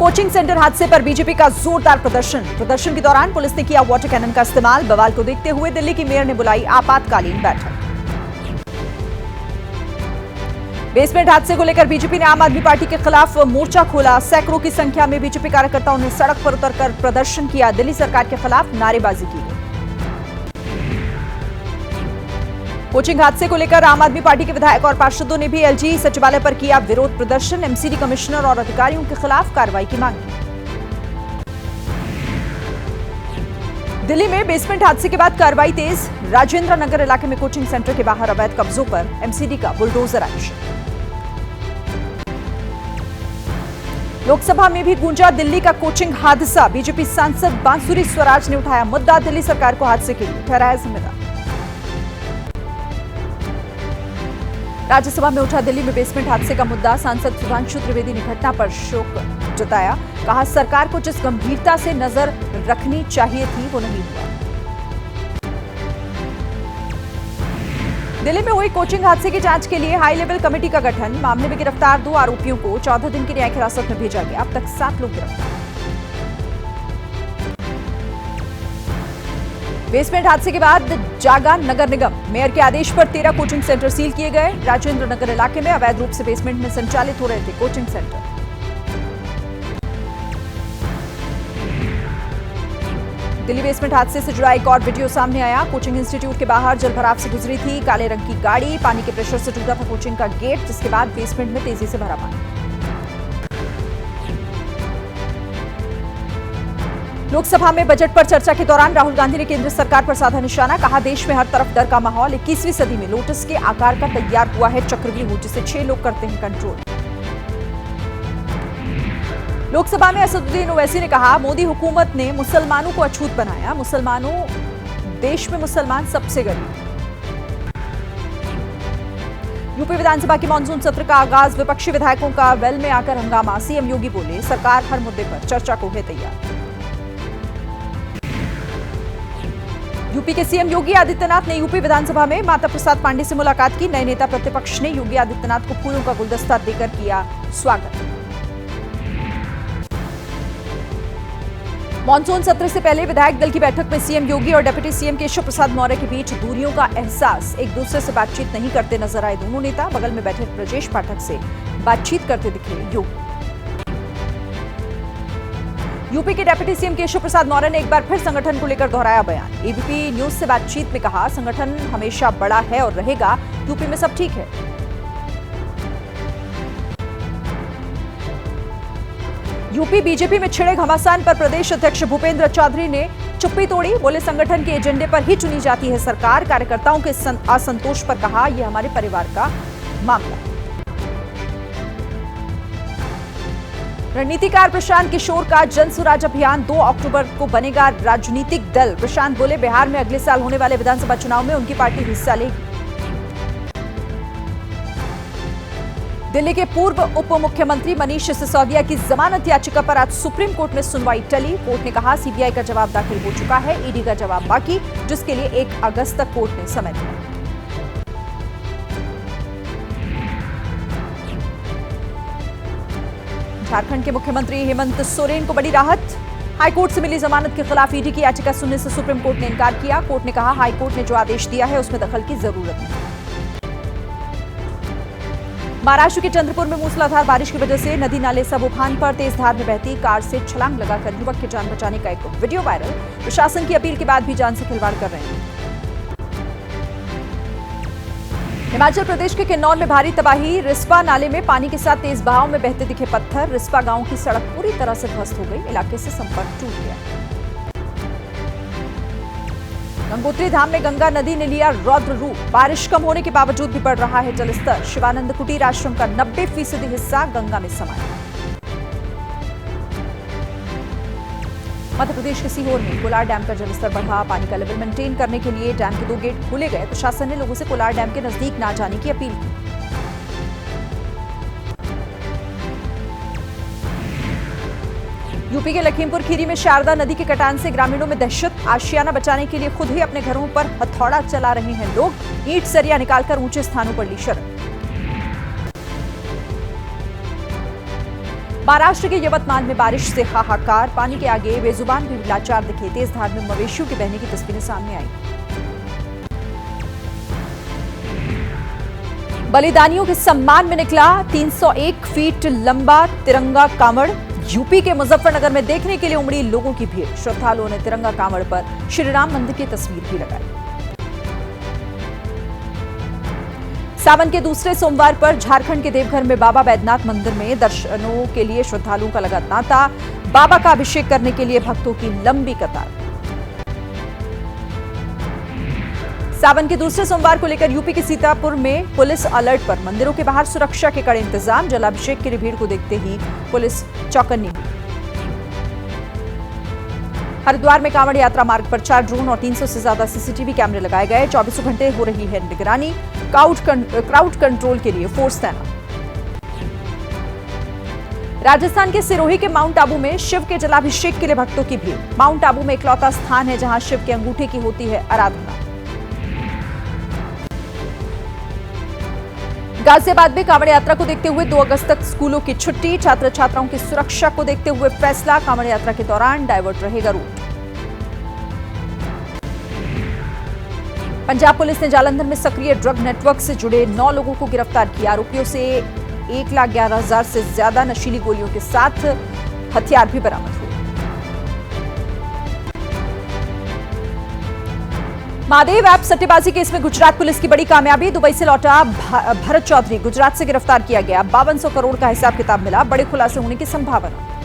Coaching centre हादसे पर BJP का जोरदार प्रदर्शन के दौरान पुलिस ने किया वाटर कैनन का इस्तेमाल। बवाल को देखते हुए दिल्ली की मेयर ने बुलाई आपातकालीन बैठक। बेसमेंट हादसे को लेकर बीजेपी ने आम आदमी पार्टी के खिलाफ मोर्चा खोला। सैकड़ों की संख्या में बीजेपी कार्यकर्ताओं ने सड़क पर उतरकर प्रदर्शन किया। दिल्ली सरकार के खिलाफ नारेबाजी की। कोचिंग हादसे को लेकर आम आदमी पार्टी के विधायक और पार्षदों ने भी एलजी सचिवालय पर किया विरोध प्रदर्शन। एमसीडी कमिश्नर और अधिकारियों के खिलाफ कार्रवाई की मांग की। दिल्ली में बेसमेंट हादसे के बाद कार्रवाई तेज। राजेंद्र नगर इलाके में कोचिंग सेंटर के बाहर अवैध कब्जों पर एमसीडी का बुलडोजर एक्शन। लोकसभा में भी गूंजा दिल्ली का कोचिंग हादसा। बीजेपी सांसद बांसुरी स्वराज ने उठाया मुद्दा। दिल्ली सरकार को हादसे के लिए ठहराया जिम्मेदार। राज्यसभा में उठा दिल्ली में बेसमेंट हादसे का मुद्दा। सांसद सुधांशु त्रिवेदी ने घटना पर शोक जताया। कहा, सरकार को जिस गंभीरता से नजर रखनी चाहिए थी वो नहीं हुआ। दिल्ली में हुई कोचिंग हादसे की जांच के लिए हाई लेवल कमेटी का गठन। मामले में गिरफ्तार 2 आरोपियों को 14 दिन की न्यायिक हिरासत में भेजा गया। अब तक 7 लोग गिरफ्तार। बेसमेंट हादसे के बाद जागा नगर निगम। मेयर के आदेश पर 13 कोचिंग सेंटर सील किए गए। राजेंद्र नगर इलाके में अवैध रूप से बेसमेंट में संचालित हो रहे थे कोचिंग सेंटर। दिल्ली बेसमेंट हादसे से जुड़ा एक और वीडियो सामने आया। कोचिंग इंस्टीट्यूट के बाहर जलभराव से गुजरी थी काले रंग की गाड़ी। पानी के प्रेशर से टूटा था कोचिंग का गेट, जिसके बाद बेसमेंट में तेजी से भरा पानी। लोकसभा में बजट पर चर्चा के दौरान राहुल गांधी ने केंद्र सरकार पर साधा निशाना। कहा, देश में हर तरफ डर का माहौल। 21वीं सदी में लोटस के आकार का तैयार हुआ है चक्रव्यूह, जिसे 6 लोग करते हैं कंट्रोल। लोकसभा में असदुद्दीन ओवैसी ने कहा, मोदी हुकूमत ने मुसलमानों को अछूत बनाया। देश में मुसलमान सबसे गरीब। यूपी विधानसभा की मानसून सत्र का आगाज। विपक्षी विधायकों का वेल में आकर हंगामा। सीएम योगी बोले, सरकार हर मुद्दे पर चर्चा को है तैयार। यूपी के सीएम योगी आदित्यनाथ ने यूपी विधानसभा में माता प्रसाद पांडे से मुलाकात की। नए नेता प्रतिपक्ष ने योगी आदित्यनाथ को फूलों का गुलदस्ता देकर किया स्वागत। मॉनसून सत्र से पहले विधायक दल की बैठक में सीएम योगी और डिप्टी सीएम केशव प्रसाद मौर्य के बीच दूरियों का एहसास। एक दूसरे से बातचीत नहीं करते नजर आए दोनों नेता। बगल में बैठे ब्रजेश पाठक से बातचीत करते दिखे योगी। यूपी के डिप्टी सीएम केशव प्रसाद मौर्य ने एक बार फिर संगठन को लेकर दोहराया बयान। एबीपी न्यूज से बातचीत में कहा, संगठन हमेशा बड़ा है और रहेगा। यूपी में सब ठीक है। यूपी बीजेपी में छिड़े घमासान पर प्रदेश अध्यक्ष भूपेंद्र चौधरी ने चुप्पी तोड़ी। बोले, संगठन के एजेंडे पर ही चुनी जाती है सरकार। कार्यकर्ताओं के असंतोष पर कहा, यह हमारे परिवार का मामला। रणनीतिकार प्रशांत किशोर का जन स्वराज अभियान 2 अक्टूबर को बनेगा राजनीतिक दल। प्रशांत बोले, बिहार में अगले साल होने वाले विधानसभा चुनाव में उनकी पार्टी हिस्सा लेगी। दिल्ली के पूर्व उप मुख्यमंत्री मनीष सिसोदिया की जमानत याचिका पर आज सुप्रीम कोर्ट में सुनवाई टली। कोर्ट ने कहा, सीबीआई का जवाब दाखिल हो चुका है, ईडी का जवाब बाकी, जिसके लिए 1 अगस्त तक कोर्ट ने समय दिया। झारखंड के मुख्यमंत्री हेमंत सोरेन को बड़ी राहत। हाईकोर्ट से मिली जमानत के खिलाफ ईडी की याचिका सुनने से सुप्रीम कोर्ट ने इनकार किया। कोर्ट ने कहा, हाईकोर्ट ने जो आदेश दिया है उसमें दखल की जरूरत नहीं। महाराष्ट्र के चंद्रपुर में मूसलाधार बारिश की वजह से नदी नाले सब उफान पर। तेज धार में बहती कार से छलांग लगाकर युवक की जान बचाने का एक वीडियो वायरल। प्रशासन की अपील के बाद भी जान से खिलवाड़ कर रहे हैं। हिमाचल प्रदेश के किन्नौर में भारी तबाही। रिस्पा नाले में पानी के साथ तेज बहाव में बहते दिखे पत्थर। रिस्पा गांव की सड़क पूरी तरह से ध्वस्त हो गई। इलाके से संपर्क टूट गया। गंगोत्री धाम में गंगा नदी ने लिया रौद्र रूप। बारिश कम होने के बावजूद भी बढ़ रहा है जलस्तर। शिवानंद कुटीर आश्रम का 90% हिस्सा गंगा में समाया। मध्य प्रदेश के सीहोर में कोलार डैम का जलस्तर बढ़ा। पानी का लेवल मेंटेन करने के लिए डैम के 2 गेट खोले गए। प्रशासन ने लोगों से कोलार डैम के नजदीक न जाने की अपील की। यूपी के लखीमपुर खीरी में शारदा नदी के कटान से ग्रामीणों में दहशत। आशियाना बचाने के लिए खुद ही अपने घरों पर हथौड़ा चला रहे हैं लोग। ईंट सरिया निकालकर ऊंचे स्थानों पर ली शरण। महाराष्ट्र के यवतमाल में बारिश से हाहाकार, पानी के आगे बेजुबान भी लाचार दिखे। तेज धार में मवेशियों के बहने की तस्वीरें सामने आई। बलिदानियों के सम्मान में निकला 301 फीट लंबा तिरंगा कांवड़। यूपी के मुजफ्फरनगर में देखने के लिए उमड़ी लोगों की भीड़। श्रद्धालुओं ने तिरंगा कांवड़ पर श्रीराम मंदिर की तस्वीर भी लगाई। सावन के दूसरे सोमवार पर झारखंड के देवघर में बाबा बैद्यनाथ मंदिर में दर्शनों के लिए श्रद्धालुओं का लगा तांता। बाबा का अभिषेक करने के लिए भक्तों की लंबी कतार। सावन के दूसरे सोमवार को लेकर यूपी के सीतापुर में पुलिस अलर्ट पर। मंदिरों के बाहर सुरक्षा के कड़े इंतजाम। जलाभिषेक के लिए भीड़ को देखते ही पुलिस चौकन्नी हुई। हरिद्वार में कांवड़ यात्रा मार्ग पर 4 ड्रोन और 300 से ज्यादा सीसीटीवी कैमरे लगाए गए। 24 घंटे हो रही है निगरानी। क्राउड कंट्रोल के लिए फोर्स तैनात। राजस्थान के सिरोही के माउंट आबू में शिव के जलाभिषेक के लिए भक्तों की भीड़। माउंट आबू में इकलौता स्थान है जहां शिव के अंगूठे की होती है आराधना। गाजियाबाद में कांवड़ यात्रा को देखते हुए 2 अगस्त तक स्कूलों की छुट्टी। छात्र छात्राओं की सुरक्षा को देखते हुए फैसला। कांवड़ यात्रा के दौरान डायवर्ट रहेगा रूट। पंजाब पुलिस ने जालंधर में सक्रिय ड्रग नेटवर्क से जुड़े 9 लोगों को गिरफ्तार किया। आरोपियों से 1,11,000 से ज्यादा नशीली गोलियों के साथ हथियार भी बरामद हुए। महादेव ऐप सट्टेबाजी केस में गुजरात पुलिस की बड़ी कामयाबी। दुबई से लौटा भरत चौधरी गुजरात से गिरफ्तार किया गया। 5200 करोड़ का हिसाब किताब मिला। बड़े खुलासे होने की संभावना।